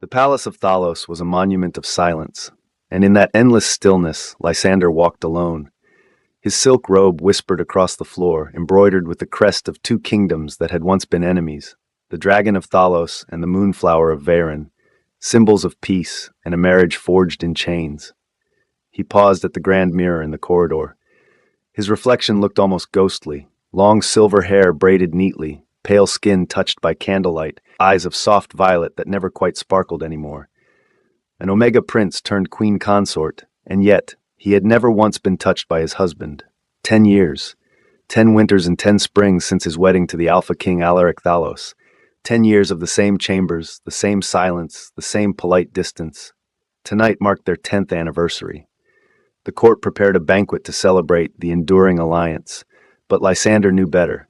The palace of Thalos was a monument of silence, and in that endless stillness, Lysander walked alone. His silk robe whispered across the floor, embroidered with the crest of two kingdoms that had once been enemies, the dragon of Thalos and the moonflower of Varen, symbols of peace and a marriage forged in chains. He paused at the grand mirror in the corridor. His reflection looked almost ghostly, long silver hair braided neatly, pale skin touched by candlelight, eyes of soft violet that never quite sparkled anymore. An Omega prince turned queen consort, and yet he had never once been touched by his husband. 10 years. 10 winters and 10 springs since his wedding to the Alpha King Alaric Thalos. 10 years of the same chambers, the same silence, the same polite distance. Tonight marked their 10th anniversary. The court prepared a banquet to celebrate the enduring alliance, but Lysander knew better.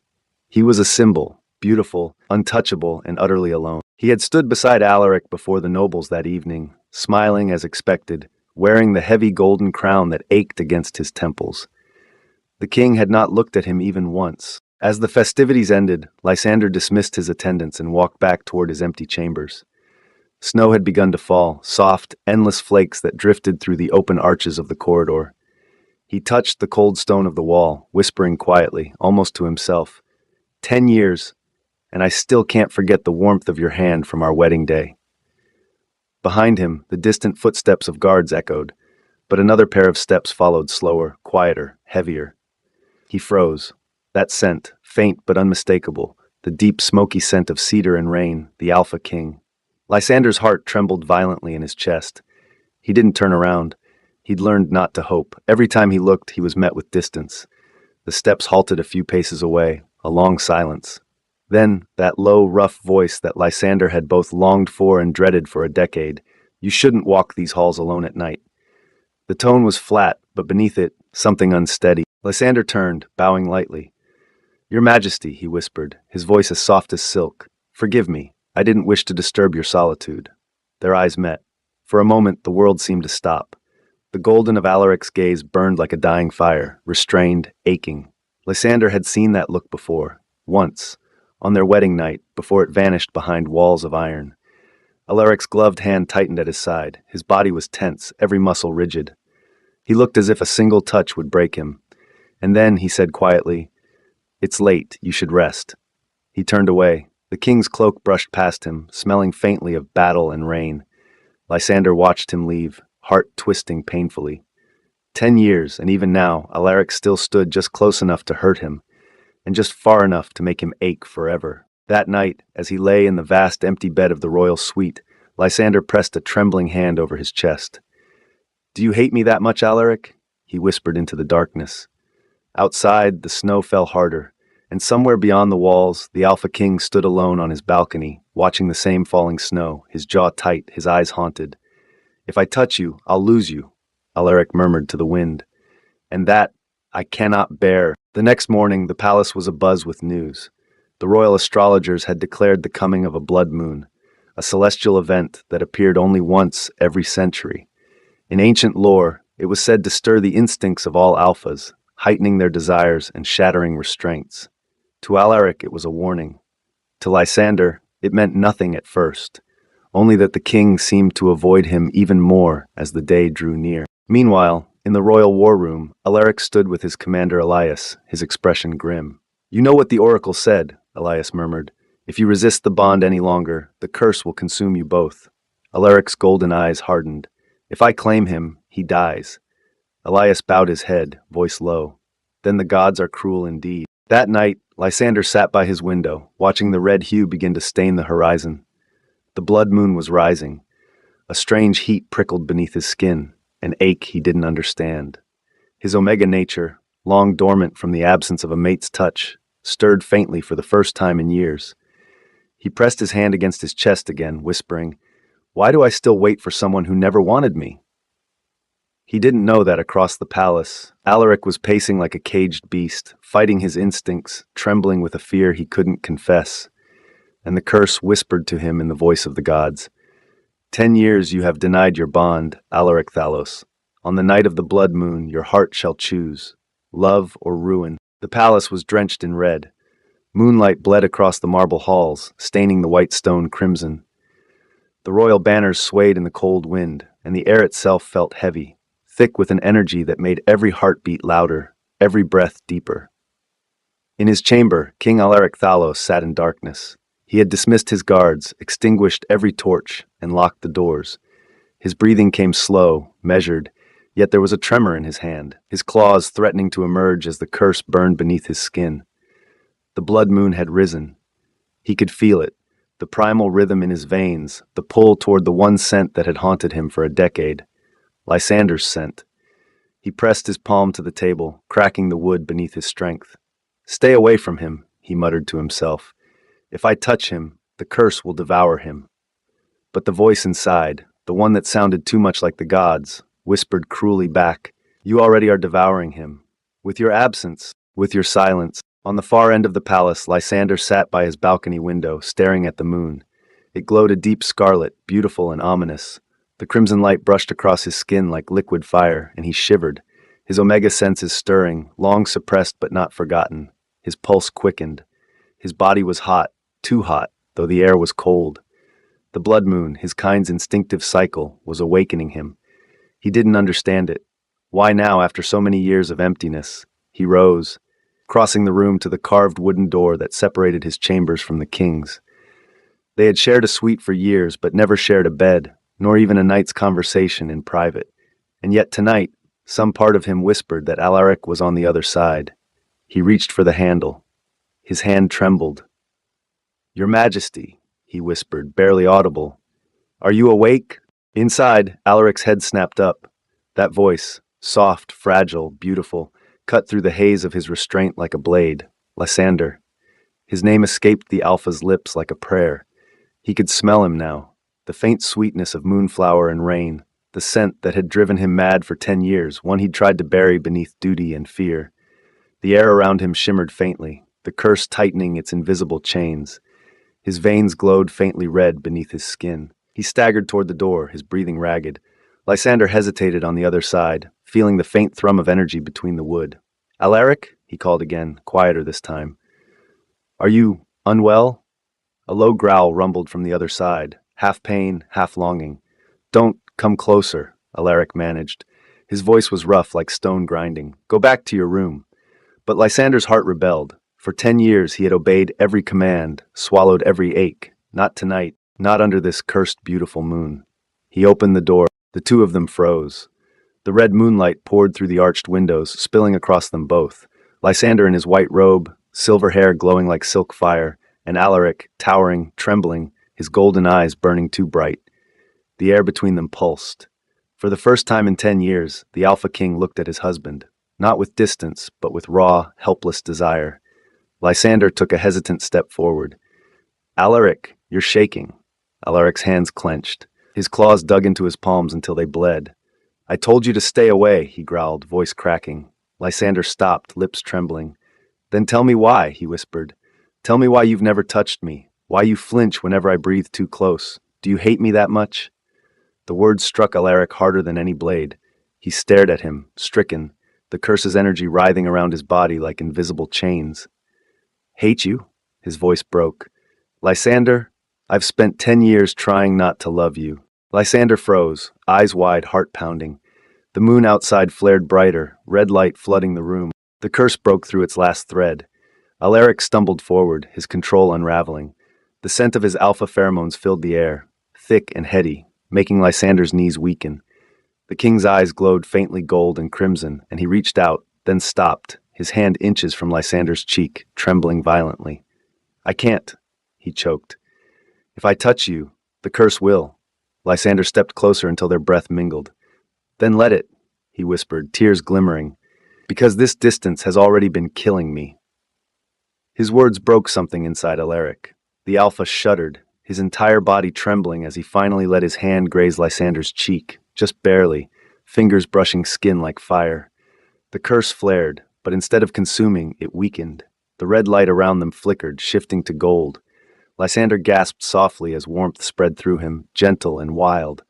He was a symbol, beautiful, untouchable, and utterly alone. He had stood beside Alaric before the nobles that evening, smiling as expected, wearing the heavy golden crown that ached against his temples. The king had not looked at him even once. As the festivities ended, Lysander dismissed his attendants and walked back toward his empty chambers. Snow had begun to fall, soft, endless flakes that drifted through the open arches of the corridor. He touched the cold stone of the wall, whispering quietly, almost to himself, 10 years, and I still can't forget the warmth of your hand from our wedding day. Behind him, the distant footsteps of guards echoed, but another pair of steps followed slower, quieter, heavier. He froze. That scent, faint but unmistakable, the deep smoky scent of cedar and rain, the Alpha King. Lysander's heart trembled violently in his chest. He didn't turn around. He'd learned not to hope. Every time he looked, he was met with distance. The steps halted a few paces away, a long silence. Then, that low, rough voice that Lysander had both longed for and dreaded for a decade. You shouldn't walk these halls alone at night. The tone was flat, but beneath it, something unsteady. Lysander turned, bowing lightly. Your Majesty, he whispered, his voice as soft as silk. Forgive me. I didn't wish to disturb your solitude. Their eyes met. For a moment, the world seemed to stop. The golden of Alaric's gaze burned like a dying fire, restrained, aching. Lysander had seen that look before, once, on their wedding night, before it vanished behind walls of iron. Alaric's gloved hand tightened at his side. His body was tense, every muscle rigid. He looked as if a single touch would break him. And then he said quietly, It's late, you should rest. He turned away. The king's cloak brushed past him, smelling faintly of battle and rain. Lysander watched him leave, heart twisting painfully. 10 years, and even now, Alaric still stood just close enough to hurt him, and just far enough to make him ache forever. That night, as he lay in the vast empty bed of the royal suite, Lysander pressed a trembling hand over his chest. Do you hate me that much, Alaric? He whispered into the darkness. Outside, the snow fell harder, and somewhere beyond the walls, the Alpha King stood alone on his balcony, watching the same falling snow, his jaw tight, his eyes haunted. If I touch you, I'll lose you, Alaric murmured to the wind. And that I cannot bear. The next morning, the palace was abuzz with news. The royal astrologers had declared the coming of a blood moon, a celestial event that appeared only once every century. In ancient lore, it was said to stir the instincts of all alphas, heightening their desires and shattering restraints. To Alaric, it was a warning. To Lysander, it meant nothing at first, only that the king seemed to avoid him even more as the day drew near. Meanwhile, in the royal war room, Alaric stood with his commander Elias, his expression grim. You know what the oracle said, Elias murmured. If you resist the bond any longer, the curse will consume you both. Alaric's golden eyes hardened. If I claim him, he dies. Elias bowed his head, voice low. Then the gods are cruel indeed. That night, Lysander sat by his window, watching the red hue begin to stain the horizon. The blood moon was rising. A strange heat prickled beneath his skin, an ache he didn't understand. His Omega nature, long dormant from the absence of a mate's touch, stirred faintly for the first time in years. He pressed his hand against his chest again, whispering, Why do I still wait for someone who never wanted me? He didn't know that across the palace, Alaric was pacing like a caged beast, fighting his instincts, trembling with a fear he couldn't confess. And the curse whispered to him in the voice of the gods. 10 years you have denied your bond, Alaric Thalos. On the night of the blood moon, your heart shall choose, love or ruin. The palace was drenched in red. Moonlight bled across the marble halls, staining the white stone crimson. The royal banners swayed in the cold wind, and the air itself felt heavy, thick with an energy that made every heartbeat louder, every breath deeper. In his chamber, King Alaric Thalos sat in darkness. He had dismissed his guards, extinguished every torch, and locked the doors. His breathing came slow, measured, yet there was a tremor in his hand, his claws threatening to emerge as the curse burned beneath his skin. The blood moon had risen. He could feel it, the primal rhythm in his veins, the pull toward the one scent that had haunted him for a decade. Lysander's scent. He pressed his palm to the table, cracking the wood beneath his strength. "Stay away from him," he muttered to himself. "If I touch him, the curse will devour him." But the voice inside, the one that sounded too much like the gods, whispered cruelly back, "You already are devouring him. With your absence, with your silence." On the far end of the palace, Lysander sat by his balcony window, staring at the moon. It glowed a deep scarlet, beautiful and ominous. The crimson light brushed across his skin like liquid fire, and he shivered, his omega senses stirring, long suppressed but not forgotten. His pulse quickened. His body was hot, too hot, though the air was cold. The blood moon, his kind's instinctive cycle, was awakening him. He didn't understand it. Why now, after so many years of emptiness? He rose, crossing the room to the carved wooden door that separated his chambers from the king's. They had shared a suite for years, but never shared a bed, nor even a night's conversation in private. And yet tonight, some part of him whispered that Alaric was on the other side. He reached for the handle. His hand trembled. "Your Majesty," he whispered, barely audible. "Are you awake?" Inside, Alaric's head snapped up. That voice, soft, fragile, beautiful, cut through the haze of his restraint like a blade. Lysander. His name escaped the Alpha's lips like a prayer. He could smell him now, the faint sweetness of moonflower and rain, the scent that had driven him mad for 10 years, one he'd tried to bury beneath duty and fear. The air around him shimmered faintly, the curse tightening its invisible chains. His veins glowed faintly red beneath his skin. He staggered toward the door, his breathing ragged. Lysander hesitated on the other side, feeling the faint thrum of energy between the wood. "Alaric?" he called again, quieter this time. "Are you unwell?" A low growl rumbled from the other side, half pain, half longing. "Don't come closer," Alaric managed. His voice was rough like stone grinding. "Go back to your room." But Lysander's heart rebelled. For 10 years he had obeyed every command, swallowed every ache. Not tonight, not under this cursed beautiful moon. He opened the door. The two of them froze. The red moonlight poured through the arched windows, spilling across them both. Lysander in his white robe, silver hair glowing like silk fire, and Alaric, towering, trembling, his golden eyes burning too bright. The air between them pulsed. For the first time in 10 years, the Alpha King looked at his husband, not with distance, but with raw, helpless desire. Lysander took a hesitant step forward. "Alaric, you're shaking." Alaric's hands clenched. His claws dug into his palms until they bled. "I told you to stay away," he growled, voice cracking. Lysander stopped, lips trembling. "Then tell me why," he whispered. "Tell me why you've never touched me, why you flinch whenever I breathe too close. Do you hate me that much?" The words struck Alaric harder than any blade. He stared at him, stricken, the curse's energy writhing around his body like invisible chains. "Hate you?" His voice broke. "Lysander, I've spent 10 years trying not to love you." Lysander froze, eyes wide, heart pounding. The moon outside flared brighter, red light flooding the room. The curse broke through its last thread. Alaric stumbled forward, his control unraveling. The scent of his alpha pheromones filled the air, thick and heady, making Lysander's knees weaken. The king's eyes glowed faintly gold and crimson, and he reached out, then stopped, his hand inches from Lysander's cheek, trembling violently. "I can't," he choked. "If I touch you, the curse will." Lysander stepped closer until their breath mingled. "Then let it," he whispered, tears glimmering, "because this distance has already been killing me." His words broke something inside Alaric. The Alpha shuddered, his entire body trembling as he finally let his hand graze Lysander's cheek, just barely, fingers brushing skin like fire. The curse flared, but instead of consuming, it weakened. The red light around them flickered, shifting to gold. Lysander gasped softly as warmth spread through him, gentle and wild.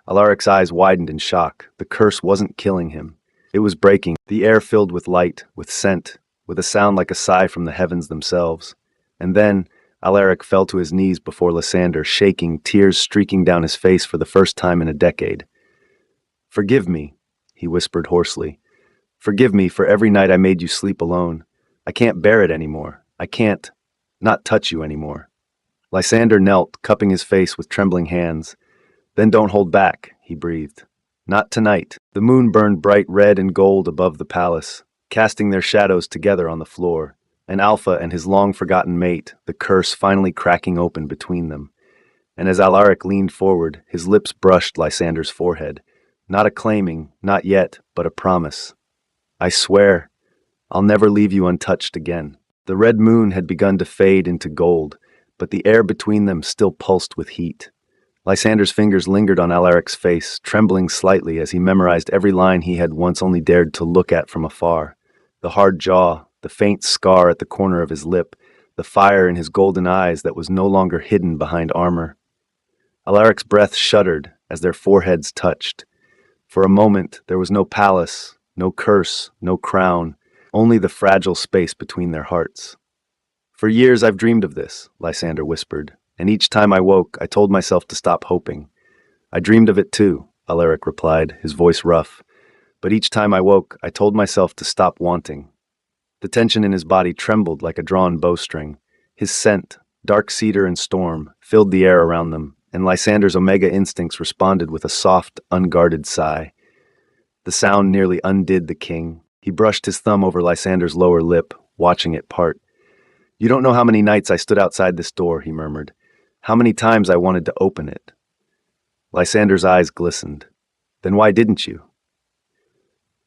Alaric's eyes widened in shock. The curse wasn't killing him. It was breaking, the air filled with light, with scent, with a sound like a sigh from the heavens themselves. And then, Alaric fell to his knees before Lysander, shaking, tears streaking down his face for the first time in a decade. "Forgive me," he whispered hoarsely. "Forgive me for every night I made you sleep alone. I can't bear it anymore. I can't not touch you anymore." Lysander knelt, cupping his face with trembling hands. "Then don't hold back," he breathed. "Not tonight." The moon burned bright red and gold above the palace, casting their shadows together on the floor, and Alpha and his long-forgotten mate, the curse finally cracking open between them. And as Alaric leaned forward, his lips brushed Lysander's forehead. Not a claiming, not yet, but a promise. "I swear, I'll never leave you untouched again." The red moon had begun to fade into gold, but the air between them still pulsed with heat. Lysander's fingers lingered on Alaric's face, trembling slightly as he memorized every line he had once only dared to look at from afar. The hard jaw, the faint scar at the corner of his lip, the fire in his golden eyes that was no longer hidden behind armor. Alaric's breath shuddered as their foreheads touched. For a moment, there was no palace, no curse, no crown, only the fragile space between their hearts. "For years I've dreamed of this," Lysander whispered, "and each time I woke, I told myself to stop hoping." "I dreamed of it too," Alaric replied, his voice rough. "But each time I woke, I told myself to stop wanting." The tension in his body trembled like a drawn bowstring. His scent, dark cedar and storm, filled the air around them, and Lysander's omega instincts responded with a soft, unguarded sigh. The sound nearly undid the king. He brushed his thumb over Lysander's lower lip, watching it part. "You don't know how many nights I stood outside this door," he murmured. "How many times I wanted to open it." Lysander's eyes glistened. "Then why didn't you?"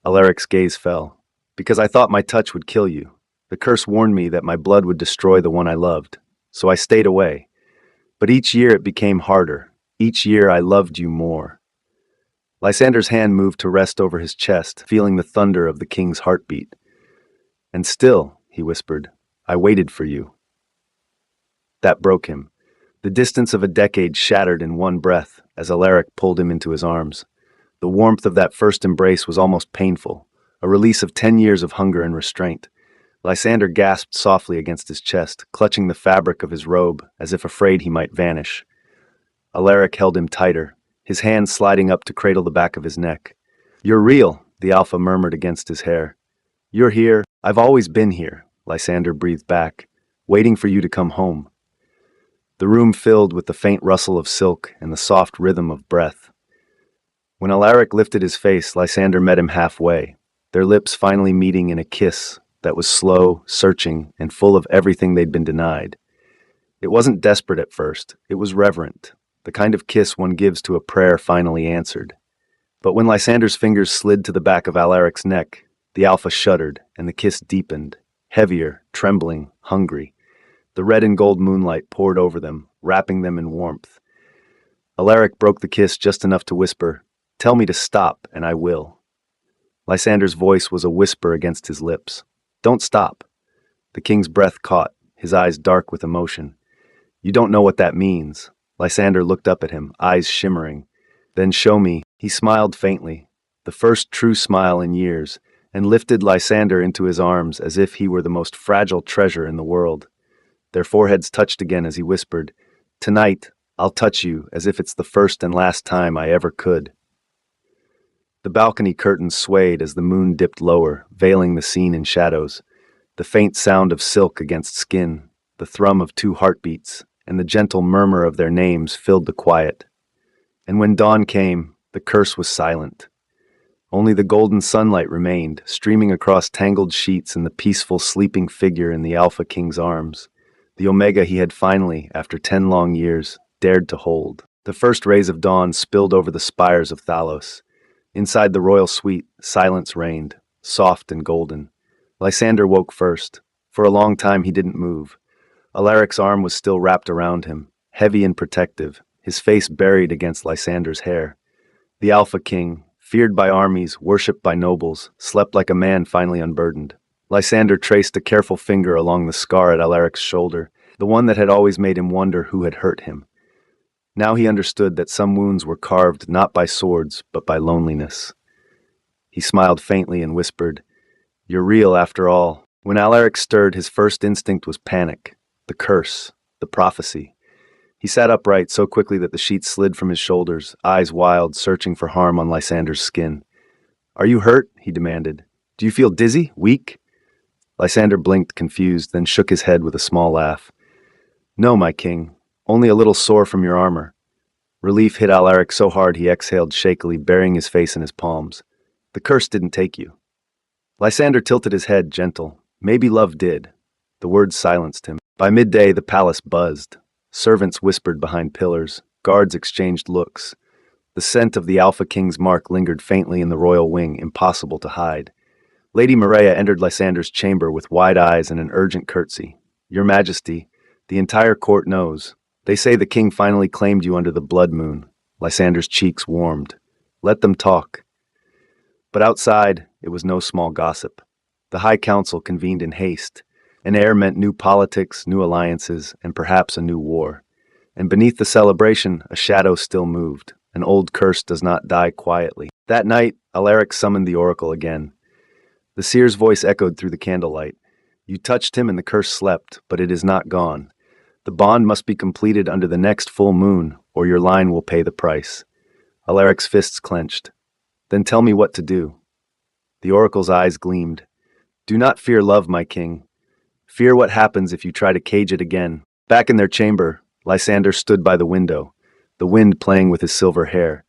Alaric's gaze fell. "Because I thought my touch would kill you. The curse warned me that my blood would destroy the one I loved. So I stayed away. But each year it became harder. Each year I loved you more." Lysander's hand moved to rest over his chest, feeling the thunder of the king's heartbeat. "And still," he whispered, "I waited for you." That broke him. The distance of a decade shattered in one breath as Alaric pulled him into his arms. The warmth of that first embrace was almost painful, a release of 10 years of hunger and restraint. Lysander gasped softly against his chest, clutching the fabric of his robe as if afraid he might vanish. Alaric held him tighter, his hand sliding up to cradle the back of his neck. "You're real," the Alpha murmured against his hair. "You're here. I've always been here," Lysander breathed back, "waiting for you to come home." The room filled with the faint rustle of silk and the soft rhythm of breath. When Alaric lifted his face, Lysander met him halfway, their lips finally meeting in a kiss that was slow, searching, and full of everything they'd been denied. It wasn't desperate at first, it was reverent, the kind of kiss one gives to a prayer finally answered. But when Lysander's fingers slid to the back of Alaric's neck, the Alpha shuddered, and the kiss deepened, heavier, trembling, hungry. The red and gold moonlight poured over them, wrapping them in warmth. Alaric broke the kiss just enough to whisper, "Tell me to stop, and I will." Lysander's voice was a whisper against his lips. "Don't stop." The king's breath caught, his eyes dark with emotion. "You don't know what that means." Lysander looked up at him, eyes shimmering. "Then show me." He smiled faintly, the first true smile in years, and lifted Lysander into his arms as if he were the most fragile treasure in the world. Their foreheads touched again as he whispered, "Tonight, I'll touch you as if it's the first and last time I ever could." The balcony curtains swayed as the moon dipped lower, veiling the scene in shadows. The faint sound of silk against skin, the thrum of two heartbeats, and the gentle murmur of their names filled the quiet. And when dawn came, the curse was silent. Only the golden sunlight remained, streaming across tangled sheets and the peaceful sleeping figure in the Alpha King's arms, the Omega he had finally, after 10 long years, dared to hold. The first rays of dawn spilled over the spires of Thalos. Inside the royal suite, silence reigned, soft and golden. Lysander woke first. For a long time he didn't move. Alaric's arm was still wrapped around him, heavy and protective, his face buried against Lysander's hair. The Alpha King, feared by armies, worshipped by nobles, slept like a man finally unburdened. Lysander traced a careful finger along the scar at Alaric's shoulder, the one that had always made him wonder who had hurt him. Now he understood that some wounds were carved not by swords, but by loneliness. He smiled faintly and whispered, "You're real after all." When Alaric stirred, his first instinct was panic, the curse. the prophecy. He sat upright so quickly that the sheets slid from his shoulders, eyes wild, searching for harm on Lysander's skin. "Are you hurt?" he demanded. "Do you feel dizzy? Weak?" Lysander blinked, confused, then shook his head with a small laugh. "No, my king. Only a little sore from your armor." Relief hit Alaric so hard he exhaled shakily, burying his face in his palms. "The curse didn't take you." Lysander tilted his head, gentle. "Maybe love did." The words silenced him. By midday, the palace buzzed. Servants whispered behind pillars. Guards exchanged looks. The scent of the Alpha King's mark lingered faintly in the royal wing, impossible to hide. Lady Maria entered Lysander's chamber with wide eyes and an urgent curtsy. "Your Majesty, the entire court knows. They say the king finally claimed you under the blood moon." Lysander's cheeks warmed. "Let them talk." But outside, it was no small gossip. The High Council convened in haste. An heir meant new politics, new alliances, and perhaps a new war. And beneath the celebration, a shadow still moved. An old curse does not die quietly. That night, Alaric summoned the oracle again. The seer's voice echoed through the candlelight. "You touched him and the curse slept, but it is not gone. The bond must be completed under the next full moon, or your line will pay the price." Alaric's fists clenched. "Then tell me what to do." The oracle's eyes gleamed. "Do not fear love, my king. Fear what happens if you try to cage it again." Back in their chamber, Lysander stood by the window, the wind playing with his silver hair.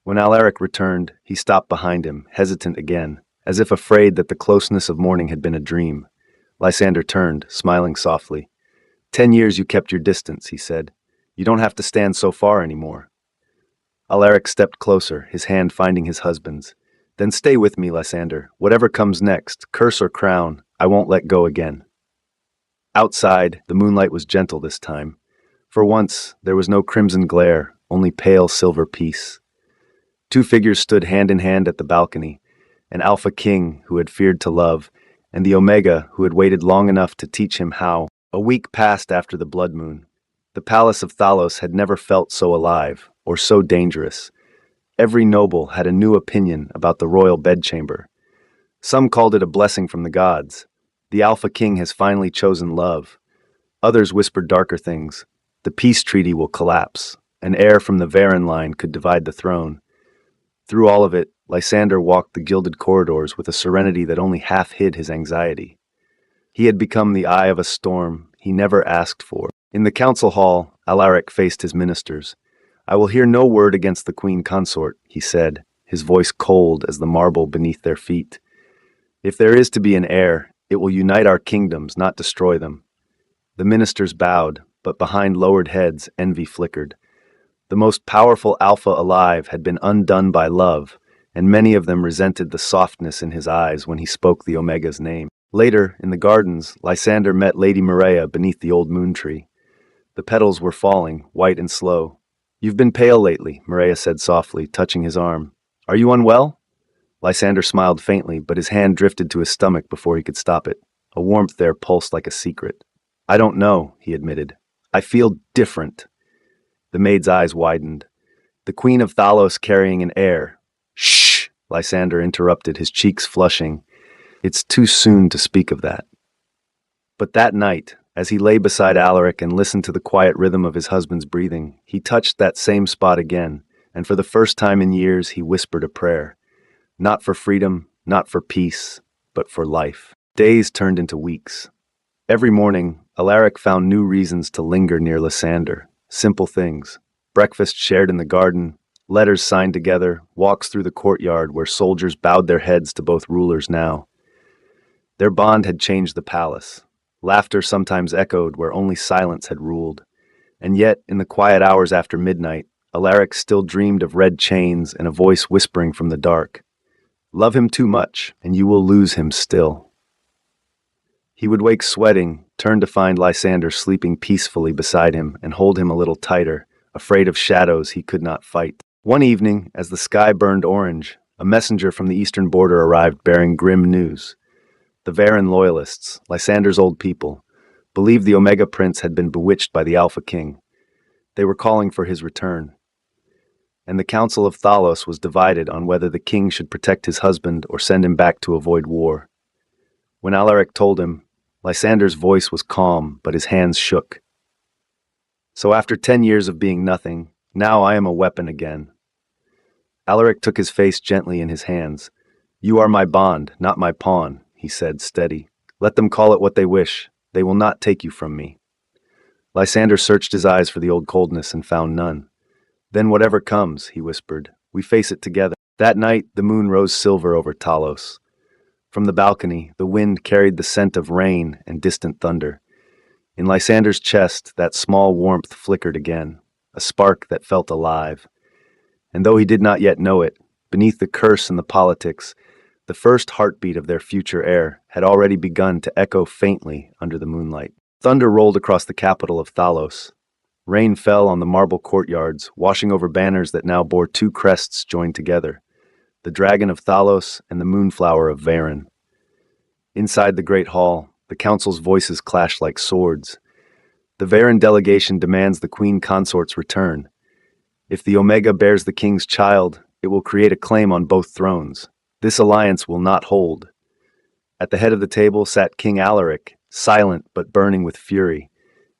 When Alaric returned, he stopped behind him, hesitant again, as if afraid that the closeness of morning had been a dream. Lysander turned, smiling softly. 10 years you kept your distance," he said. "You don't have to stand so far anymore." Alaric stepped closer, his hand finding his husband's. "Then stay with me, Lysander. Whatever comes next, curse or crown, I won't let go again." Outside, the moonlight was gentle this time. For once, there was no crimson glare, only pale silver peace. Two figures stood hand in hand at the balcony, an Alpha King who had feared to love, and the Omega who had waited long enough to teach him how. A week passed after the blood moon. The palace of Thalos had never felt so alive, or so dangerous. Every noble had a new opinion about the royal bedchamber. Some called it a blessing from the gods. The Alpha King has finally chosen love. Others whispered darker things. The peace treaty will collapse. An heir from the Varen line could divide the throne. Through all of it, Lysander walked the gilded corridors with a serenity that only half hid his anxiety. He had become the eye of a storm he never asked for. In the council hall, Alaric faced his ministers. "I will hear no word against the queen consort," he said, his voice cold as the marble beneath their feet. "If there is to be an heir, it will unite our kingdoms, not destroy them." The ministers bowed, but behind lowered heads, envy flickered. The most powerful alpha alive had been undone by love, and many of them resented the softness in his eyes when he spoke the Omega's name. Later, in the gardens, Lysander met Lady Maria beneath the old moon tree. The petals were falling, white and slow. "You've been pale lately," Maria said softly, touching his arm. "Are you unwell?" Lysander smiled faintly, but his hand drifted to his stomach before he could stop it. A warmth there pulsed like a secret. "I don't know," he admitted. "I feel different." The maid's eyes widened. "The Queen of Thalos carrying an heir." "Shh!" Lysander interrupted, his cheeks flushing. "It's too soon to speak of that." But that night, as he lay beside Alaric and listened to the quiet rhythm of his husband's breathing, he touched that same spot again, and for the first time in years he whispered a prayer. Not for freedom, not for peace, but for life. Days turned into weeks. Every morning, Alaric found new reasons to linger near Lysander. Simple things. Breakfast shared in the garden, letters signed together, walks through the courtyard where soldiers bowed their heads to both rulers now. Their bond had changed the palace. Laughter sometimes echoed where only silence had ruled. And yet, in the quiet hours after midnight, Alaric still dreamed of red chains and a voice whispering from the dark. "Love him too much, and you will lose him still." He would wake sweating, turn to find Lysander sleeping peacefully beside him, and hold him a little tighter, afraid of shadows he could not fight. One evening, as the sky burned orange, a messenger from the eastern border arrived bearing grim news. The Varen loyalists, Lysander's old people, believed the Omega Prince had been bewitched by the Alpha King. They were calling for his return. And the Council of Thalos was divided on whether the king should protect his husband or send him back to avoid war. When Alaric told him, Lysander's voice was calm, but his hands shook. So after 10 years of being nothing, now I am a weapon again. Alaric took his face gently in his hands. You are my bond, not my pawn, he said, steady. Let them call it what they wish. They will not take you from me. Lysander searched his eyes for the old coldness and found none. Then whatever comes, he whispered, we face it together. That night, the moon rose silver over Talos. From the balcony, the wind carried the scent of rain and distant thunder. In Lysander's chest, that small warmth flickered again, a spark that felt alive. And though he did not yet know it, beneath the curse and the politics, the first heartbeat of their future heir had already begun to echo faintly under the moonlight. Thunder rolled across the capital of Thalos. Rain fell on the marble courtyards, washing over banners that now bore two crests joined together, the dragon of Thalos and the moonflower of Varen. Inside the great hall, the council's voices clashed like swords. The Varen delegation demands the queen consort's return. If the Omega bears the king's child, it will create a claim on both thrones. This alliance will not hold. At the head of the table sat King Alaric, silent but burning with fury.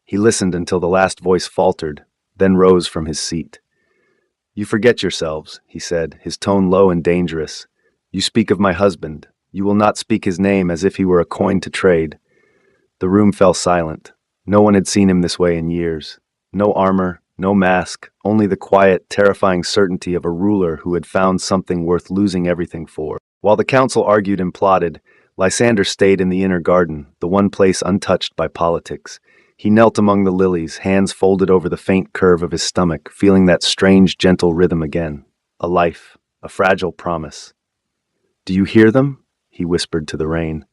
He listened until the last voice faltered, then rose from his seat. You forget yourselves, he said, his tone low and dangerous. You speak of my husband. You will not speak his name as if he were a coin to trade. The room fell silent. No one had seen him this way in years. No armor, no mask, only the quiet, terrifying certainty of a ruler who had found something worth losing everything for. While the council argued and plotted, Lysander stayed in the inner garden, the one place untouched by politics. He knelt among the lilies, hands folded over the faint curve of his stomach, feeling that strange, gentle rhythm again. A life, a fragile promise. Do you hear them? He whispered to the rain.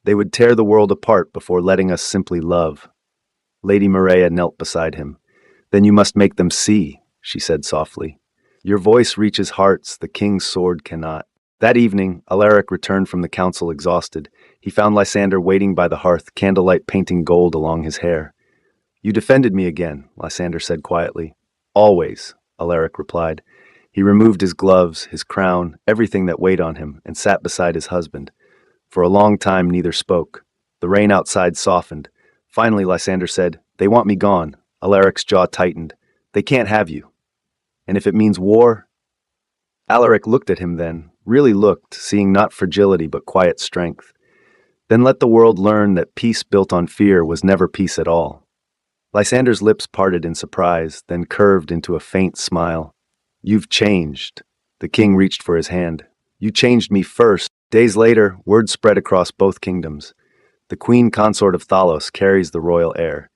They would tear the world apart before letting us simply love. Lady Maria knelt beside him. Then you must make them see, she said softly. Your voice reaches hearts the king's sword cannot. That evening, Alaric returned from the council exhausted. He found Lysander waiting by the hearth, candlelight painting gold along his hair. You defended me again, Lysander said quietly. Always, Alaric replied. He removed his gloves, his crown, everything that weighed on him, and sat beside his husband. For a long time neither spoke. The rain outside softened. Finally, Lysander said, They want me gone. Alaric's jaw tightened. They can't have you. And if it means war? Alaric looked at him then, really looked, seeing not fragility but quiet strength. Then let the world learn that peace built on fear was never peace at all. Lysander's lips parted in surprise, then curved into a faint smile. You've changed. The king reached for his hand. You changed me first. Days later, word spread across both kingdoms. The queen consort of Thalos carries the royal heir.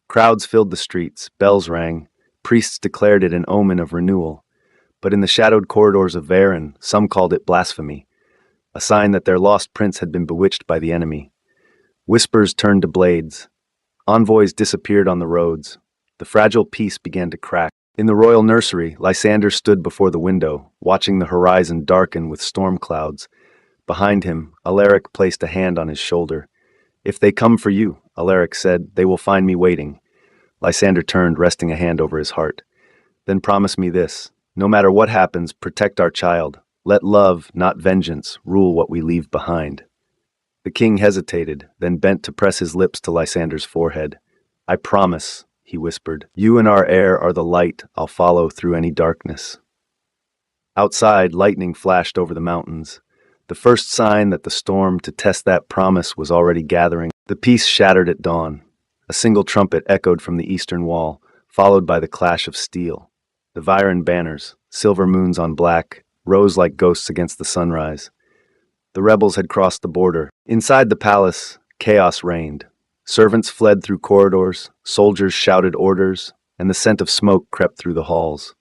Crowds filled the streets, bells rang, priests declared it an omen of renewal. But in the shadowed corridors of Varen, some called it blasphemy, a sign that their lost prince had been bewitched by the enemy. Whispers turned to blades. Envoys disappeared on the roads. The fragile peace began to crack. In the royal nursery, Lysander stood before the window, watching the horizon darken with storm clouds. Behind him, Alaric placed a hand on his shoulder. If they come for you, Alaric said, they will find me waiting. Lysander turned, resting a hand over his heart. Then promise me this. No matter what happens, protect our child. Let love, not vengeance, rule what we leave behind. The king hesitated, then bent to press his lips to Lysander's forehead. I promise, he whispered. You and our heir are the light I'll follow through any darkness. Outside, lightning flashed over the mountains. The first sign that the storm to test that promise was already gathering. The peace shattered at dawn. A single trumpet echoed from the eastern wall, followed by the clash of steel. The Varen banners, silver moons on black, rose like ghosts against the sunrise. The rebels had crossed the border. Inside the palace, chaos reigned. Servants fled through corridors, soldiers shouted orders, and the scent of smoke crept through the halls.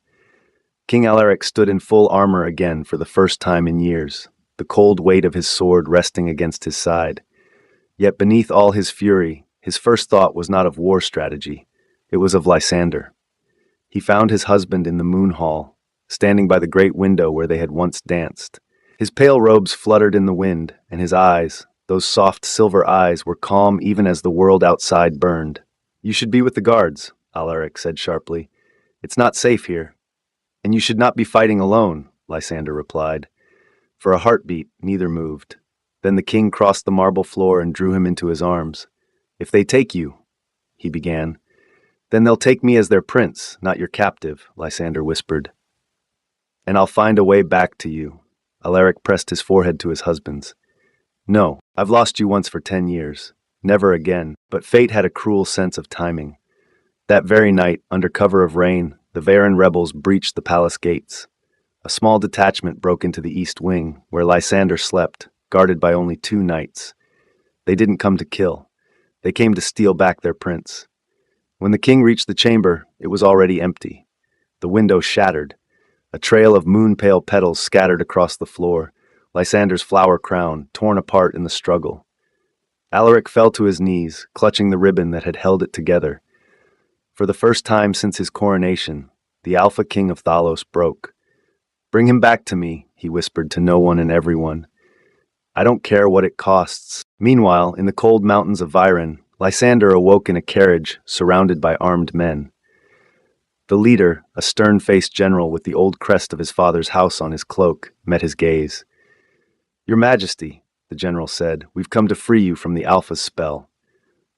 King Alaric stood in full armor again for the first time in years, the cold weight of his sword resting against his side. Yet beneath all his fury, his first thought was not of war strategy. It was of Lysander. He found his husband in the moon hall, standing by the great window where they had once danced. His pale robes fluttered in the wind, and his eyes, those soft silver eyes, were calm even as the world outside burned. You should be with the guards, Alaric said sharply. It's not safe here. And you should not be fighting alone, Lysander replied. For a heartbeat, neither moved. Then the king crossed the marble floor and drew him into his arms. If they take you, he began. Then they'll take me as their prince, not your captive, Lysander whispered. And I'll find a way back to you. Alaric pressed his forehead to his husband's. No, I've lost you once for 10 years. Never again. But fate had a cruel sense of timing. That very night, under cover of rain, the Varan rebels breached the palace gates. A small detachment broke into the east wing, where Lysander slept, guarded by only 2 knights. They didn't come to kill. They came to steal back their prince. When the king reached the chamber, it was already empty. The window shattered. A trail of moon-pale petals scattered across the floor, Lysander's flower crown torn apart in the struggle. Alaric fell to his knees, clutching the ribbon that had held it together. For the first time since his coronation, the Alpha King of Thalos broke. Bring him back to me, he whispered to no one and everyone. I don't care what it costs. Meanwhile, in the cold mountains of Viren, Lysander awoke in a carriage surrounded by armed men. The leader, a stern-faced general with the old crest of his father's house on his cloak, met his gaze. Your Majesty, the general said, we've come to free you from the Alpha's spell.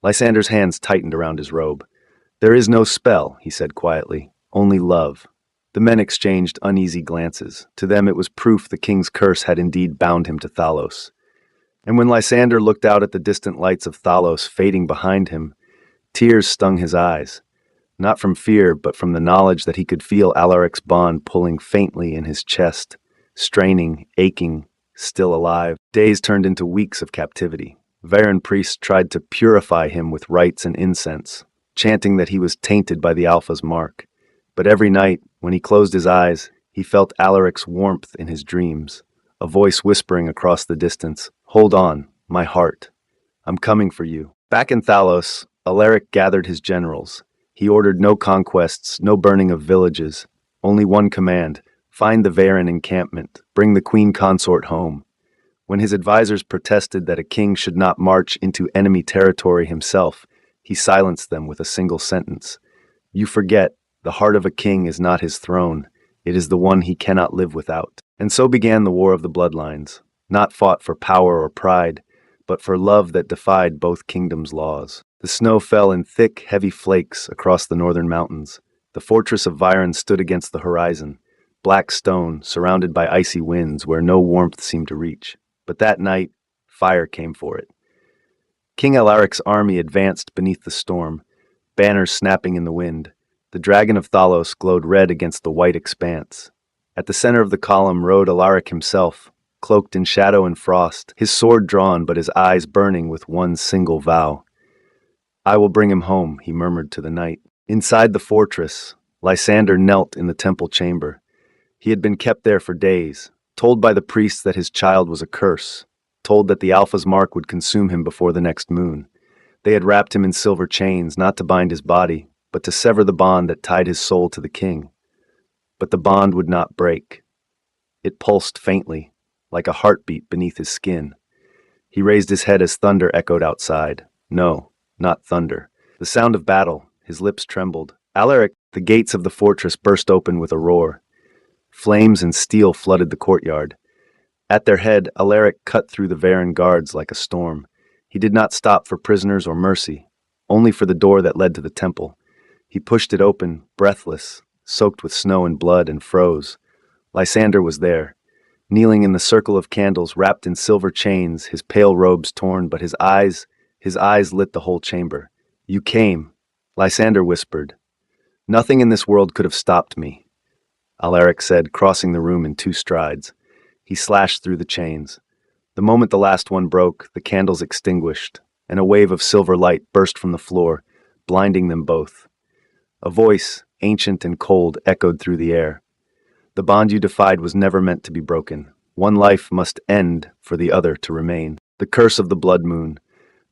Lysander's hands tightened around his robe. There is no spell, he said quietly, only love. The men exchanged uneasy glances. To them it was proof the king's curse had indeed bound him to Thalos. And when Lysander looked out at the distant lights of Thalos fading behind him, tears stung his eyes. Not from fear, but from the knowledge that he could feel Alaric's bond pulling faintly in his chest, straining, aching, still alive. Days turned into weeks of captivity. Varan priests tried to purify him with rites and incense, chanting that he was tainted by the Alpha's mark. But every night, when he closed his eyes, he felt Alaric's warmth in his dreams, a voice whispering across the distance, Hold on, my heart. I'm coming for you. Back in Thalos, Alaric gathered his generals. He ordered no conquests, no burning of villages, only one command, find the Varan encampment, bring the queen consort home. When his advisors protested that a king should not march into enemy territory himself, he silenced them with a single sentence. You forget, the heart of a king is not his throne, it is the one he cannot live without. And so began the War of the Bloodlines, not fought for power or pride, but for love that defied both kingdoms' laws. The snow fell in thick, heavy flakes across the northern mountains. The fortress of Viren stood against the horizon, black stone surrounded by icy winds where no warmth seemed to reach. But that night, fire came for it. King Alaric's army advanced beneath the storm, banners snapping in the wind. The dragon of Thalos glowed red against the white expanse. At the center of the column rode Alaric himself, cloaked in shadow and frost, his sword drawn but his eyes burning with one single vow. I will bring him home, he murmured to the night. Inside the fortress, Lysander knelt in the temple chamber. He had been kept there for days, told by the priests that his child was a curse, told that the Alpha's mark would consume him before the next moon. They had wrapped him in silver chains, not to bind his body, but to sever the bond that tied his soul to the king. But the bond would not break. It pulsed faintly, like a heartbeat beneath his skin. He raised his head as thunder echoed outside. No, not thunder. The sound of battle. His lips trembled. Alaric, the gates of the fortress burst open with a roar. Flames and steel flooded the courtyard. At their head, Alaric cut through the Varan guards like a storm. He did not stop for prisoners or mercy, only for the door that led to the temple. He pushed it open, breathless, soaked with snow and blood, and froze. Lysander was there, kneeling in the circle of candles wrapped in silver chains, his pale robes torn, but his eyes lit the whole chamber. You came, Lysander whispered. Nothing in this world could have stopped me, Alaric said, crossing the room in 2 strides. He slashed through the chains. The moment the last one broke, the candles extinguished, and a wave of silver light burst from the floor, blinding them both. A voice, ancient and cold, echoed through the air. The bond you defied was never meant to be broken. One life must end for the other to remain. The curse of the blood moon.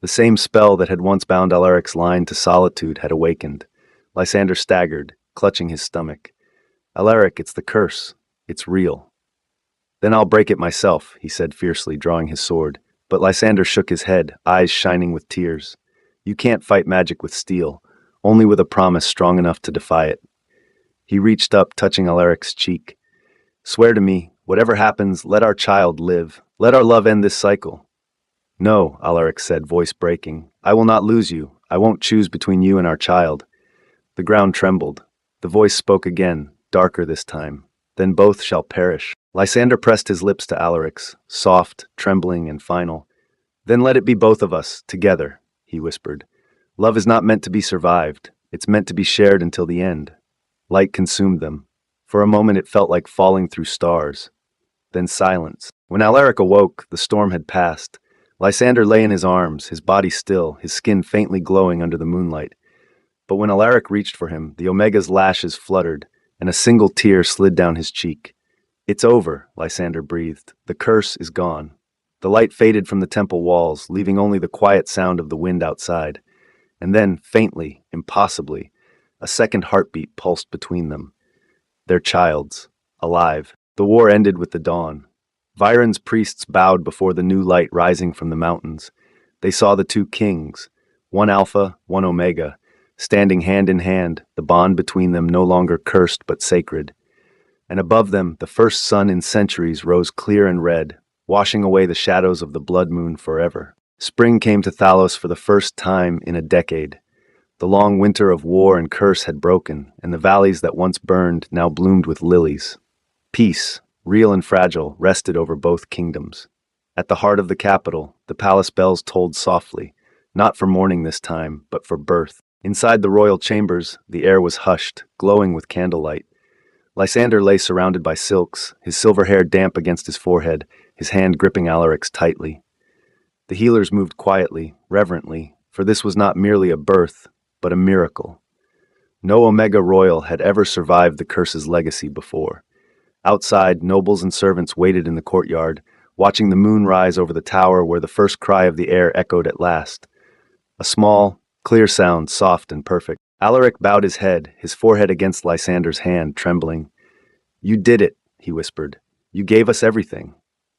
The same spell that had once bound Alaric's line to solitude had awakened. Lysander staggered, clutching his stomach. Alaric, it's the curse. It's real. Then I'll break it myself, he said fiercely, drawing his sword. But Lysander shook his head, eyes shining with tears. You can't fight magic with steel, only with a promise strong enough to defy it. He reached up, touching Alaric's cheek. Swear to me, whatever happens, let our child live. Let our love end this cycle. No, Alaric said, voice breaking. I will not lose you. I won't choose between you and our child. The ground trembled. The voice spoke again, darker this time. Then both shall perish. Lysander pressed his lips to Alaric's, soft, trembling, and final. Then let it be both of us, together, he whispered. Love is not meant to be survived. It's meant to be shared until the end. Light consumed them. For a moment it felt like falling through stars. Then silence. When Alaric awoke, the storm had passed. Lysander lay in his arms, his body still, his skin faintly glowing under the moonlight. But when Alaric reached for him, the Omega's lashes fluttered, and a single tear slid down his cheek. It's over, Lysander breathed. The curse is gone. The light faded from the temple walls, leaving only the quiet sound of the wind outside. And then, faintly, impossibly, a second heartbeat pulsed between them. Their child's, alive. The war ended with the dawn. Viren's priests bowed before the new light rising from the mountains. They saw the two kings, one Alpha, one Omega, standing hand in hand, the bond between them no longer cursed but sacred. And above them, the first sun in centuries rose clear and red, washing away the shadows of the blood moon forever. Spring came to Thalos for the first time in a decade. The long winter of war and curse had broken, and the valleys that once burned now bloomed with lilies. Peace, real and fragile, rested over both kingdoms. At the heart of the capital, the palace bells tolled softly, not for mourning this time, but for birth. Inside the royal chambers, the air was hushed, glowing with candlelight. Lysander lay surrounded by silks, his silver hair damp against his forehead, his hand gripping Alaric's tightly. The healers moved quietly, reverently, for this was not merely a birth, but a miracle. No Omega Royal had ever survived the curse's legacy before. Outside, nobles and servants waited in the courtyard, watching the moon rise over the tower where the first cry of the air echoed at last. A small, clear sound, soft and perfect. Alaric bowed his head, his forehead against Lysander's hand, trembling. You did it, he whispered. You gave us everything.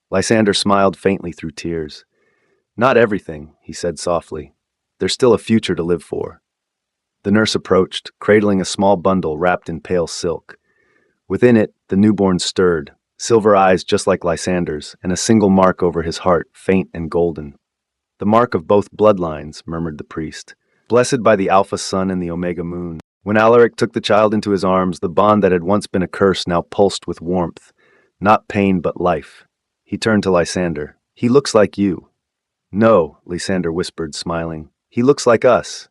Lysander smiled faintly through tears. Not everything, he said softly. There's still a future to live for. The nurse approached, cradling a small bundle wrapped in pale silk. Within it, the newborn stirred, silver eyes just like Lysander's, and a single mark over his heart, faint and golden. The mark of both bloodlines, murmured the priest. Blessed by the Alpha Sun and the Omega Moon. When Alaric took the child into his arms, the bond that had once been a curse now pulsed with warmth. Not pain, but life. He turned to Lysander. He looks like you. No, Lysander whispered, smiling. He looks like us.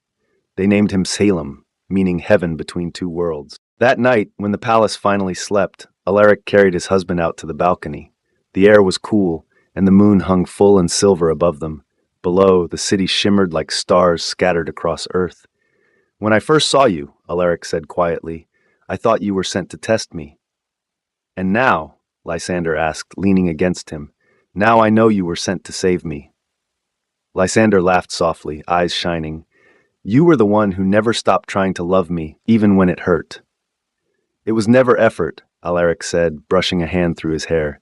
They named him Salem, meaning heaven between two worlds. That night, when the palace finally slept, Alaric carried his husband out to the balcony. The air was cool, and the moon hung full and silver above them. Below, the city shimmered like stars scattered across earth. When I first saw you, Alaric said quietly, I thought you were sent to test me. And now, Lysander asked, leaning against him, now I know you were sent to save me. Lysander laughed softly, eyes shining. You were the one who never stopped trying to love me, even when it hurt. It was never effort, Alaric said, brushing a hand through his hair.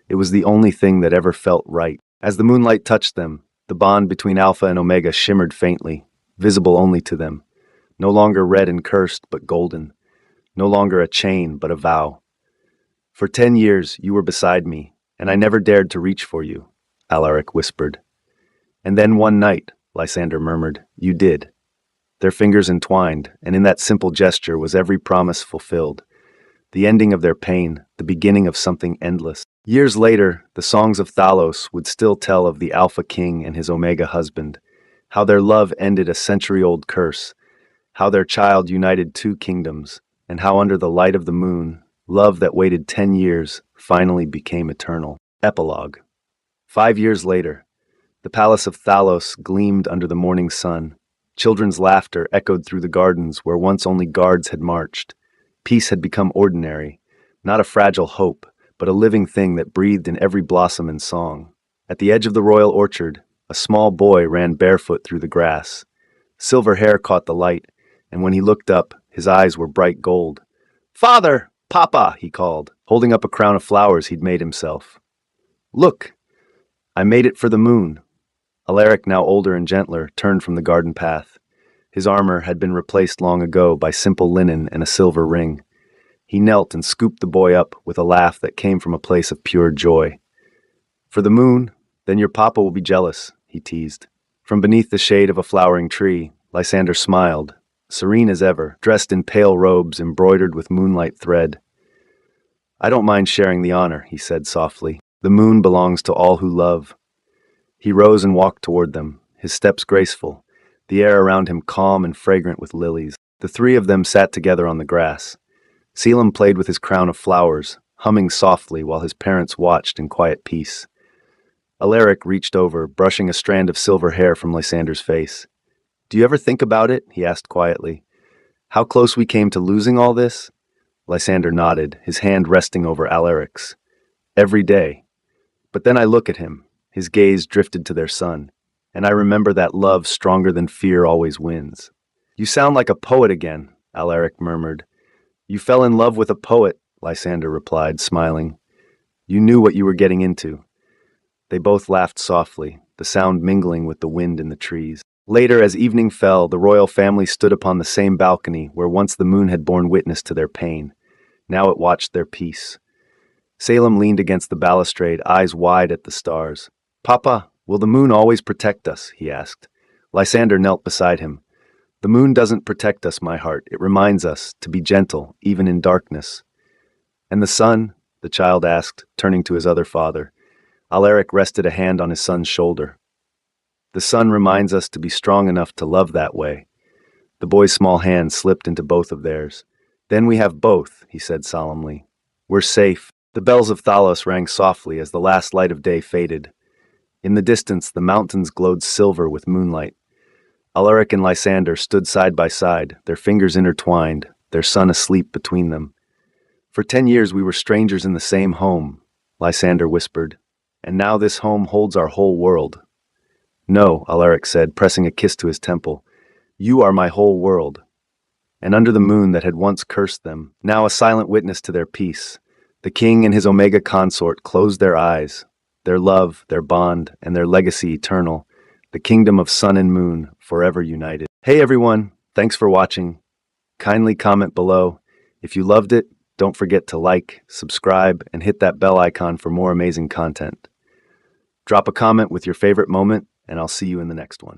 It was the only thing that ever felt right. As the moonlight touched them, the bond between Alpha and Omega shimmered faintly, visible only to them. No longer red and cursed, but golden. No longer a chain, but a vow. For 10 years, you were beside me, and I never dared to reach for you, Alaric whispered. And then one night, Lysander murmured, you did. Their fingers entwined, and in that simple gesture was every promise fulfilled. The ending of their pain, the beginning of something endless. Years later, the songs of Thalos would still tell of the Alpha King and his Omega husband, how their love ended a century-old curse, how their child united two kingdoms, and how under the light of the moon, love that waited 10 years finally became eternal. Epilogue. 5 years later, the palace of Thalos gleamed under the morning sun. Children's laughter echoed through the gardens where once only guards had marched. Peace had become ordinary, not a fragile hope, but a living thing that breathed in every blossom and song. At the edge of the royal orchard, a small boy ran barefoot through the grass. Silver hair caught the light, and when he looked up, his eyes were bright gold. Father! Papa! He called, holding up a crown of flowers he'd made himself. Look! I made it for the moon. Alaric, now older and gentler, turned from the garden path. His armor had been replaced long ago by simple linen and a silver ring. He knelt and scooped the boy up with a laugh that came from a place of pure joy. For the moon, then your papa will be jealous, he teased. From beneath the shade of a flowering tree, Lysander smiled, serene as ever, dressed in pale robes embroidered with moonlight thread. "I don't mind sharing the honor," he said softly. "The moon belongs to all who love." He rose and walked toward them, his steps graceful, the air around him calm and fragrant with lilies. The three of them sat together on the grass. Selim played with his crown of flowers, humming softly while his parents watched in quiet peace. Alaric reached over, brushing a strand of silver hair from Lysander's face. "Do you ever think about it?" he asked quietly. "How close we came to losing all this?" Lysander nodded, his hand resting over Alaric's. "Every day. But then I look at him, his gaze drifted to their son, and I remember that love stronger than fear always wins." "You sound like a poet again," Alaric murmured. "You fell in love with a poet," Lysander replied, smiling. "You knew what you were getting into." They both laughed softly, the sound mingling with the wind in the trees. Later, as evening fell, the royal family stood upon the same balcony where once the moon had borne witness to their pain. Now it watched their peace. Selim leaned against the balustrade, eyes wide at the stars. "Papa, will the moon always protect us?" he asked. Lysander knelt beside him. "The moon doesn't protect us, my heart. It reminds us to be gentle, even in darkness." "And the sun?" the child asked, turning to his other father. Alaric rested a hand on his son's shoulder. "The sun reminds us to be strong enough to love that way." The boy's small hand slipped into both of theirs. "Then we have both," he said solemnly. "We're safe." The bells of Thalos rang softly as the last light of day faded. In the distance, the mountains glowed silver with moonlight. Alaric and Lysander stood side by side, their fingers intertwined, their son asleep between them. "For 10 years we were strangers in the same home," Lysander whispered, "and now this home holds our whole world." "No," Alaric said, pressing a kiss to his temple. "You are my whole world." And under the moon that had once cursed them, now a silent witness to their peace, the king and his Omega consort closed their eyes, their love, their bond, and their legacy eternal, the kingdom of sun and moon, forever united. Hey everyone, thanks for watching. Kindly comment below. If you loved it, don't forget to like, subscribe, and hit that bell icon for more amazing content. Drop a comment with your favorite moment, and I'll see you in the next one.